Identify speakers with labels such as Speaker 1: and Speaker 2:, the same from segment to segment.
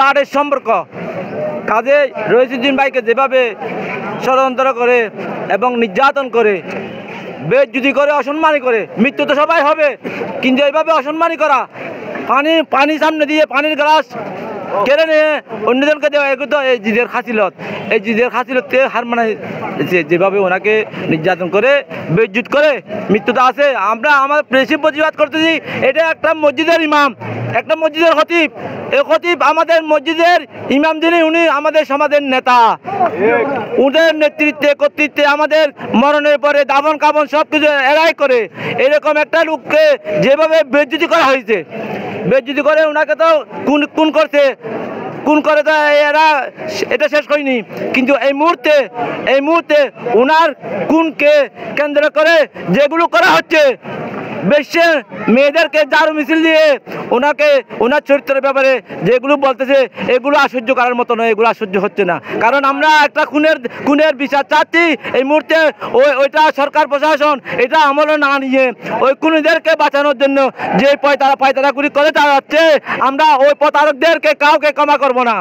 Speaker 1: প্লাটের সম্পর্ক কাজে রইসুদ্দিন ভাইকে যেভাবে ষড়যন্ত্র করে এবং নির্যাতন করে, বেইজ্জতি করে, অসম্মানী করে, মৃত্যু তো সবাই হবে, কিন্তু এইভাবে অসম্মানী করা, পানি সামনে দিয়ে পানির গ্লাস কেড়ে নিয়ে অন্যজনকে দেওয়া, এগুলো তো এই জিদের খাসিলত, এই জিদের খাসিলতকে হার মানাইছে। যেভাবে ওনাকে নির্যাতন করে, বেইজ্জত করে, মৃত্যু তো আছে। আমরা আমার বেশি প্রতিবাদ করতেছি, এটা একটা মসজিদের ইমাম, একটা মসজিদের খতিব। এই খতিব আমাদের মসজিদের ইমাম, যিনি উনি আমাদের সমাজের নেতা, ওদের নেতৃত্বে কর্তৃত্বে আমাদের মরণের পরে দাফন কাফন সব কিছু এড়াই করে এরকম একটা লোককে যেভাবে বেইজ্জতি করা হয়েছে, বেইজ্জতি করে ওনাকে তো খুন করছে, খুন করে তো এরা এটা শেষ করিনি। কিন্তু এই মুহূর্তে ওনার খুনকে কেন্দ্র করে যেগুলো করা হচ্ছে, বেশি মেয়েদেরকে ঝাড়ু মিছিল দিয়ে ওনার চরিত্রের ব্যাপারে যেগুলো বলতেছে, এগুলো আশ্চর্য করার মতো নয়, এগুলো আশ্চর্য হচ্ছে না। কারণ আমরা একটা খুনের বিচার চাচ্ছি এই মুহূর্তে। ওইটা সরকার প্রশাসন এটা আমলে না নিয়ে ওই খুনিদেরকে বাঁচানোর জন্য যে পায়তারাগুলি করে চালাচ্ছে, আমরা ওই প্রতারকদেরকে কাউকে ক্ষমা করব না।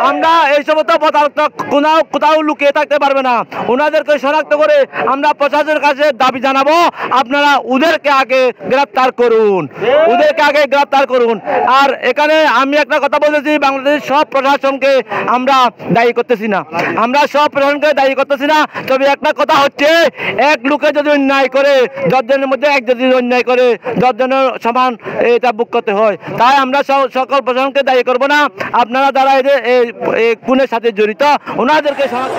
Speaker 1: আমরা এই সমস্ত প্রতারক কোথাও লুকিয়ে থাকতে পারবে না। ওনাদেরকে শনাক্ত করে আমরা প্রশাসনের কাছে দাবি জানাবো, আপনারা ওদেরকে আগে গ্রেফতার করুন, ওদেরকে আগে গ্রেফতার করুন। আর এখানে আমি একটা কথা বলেছি, বাংলাদেশের সব প্রশাসনকে আমরা দায়ী করতেছি না, আমরা সব প্রশাসনকে দায়ী করতেছি না। তবে একটা কথা হচ্ছে, এক লোকে যদি অন্যায় করে, 10 জনের মধ্যে এক যদি অন্যায় করে, 10 জনের সমান এটা বুক করতে হয়। তাই আমরা সকল প্রশাসনকে দায়ী করব না। আপনারা যারা এই খুনের সাথে জড়িত ওনাদেরকে শনাক্ত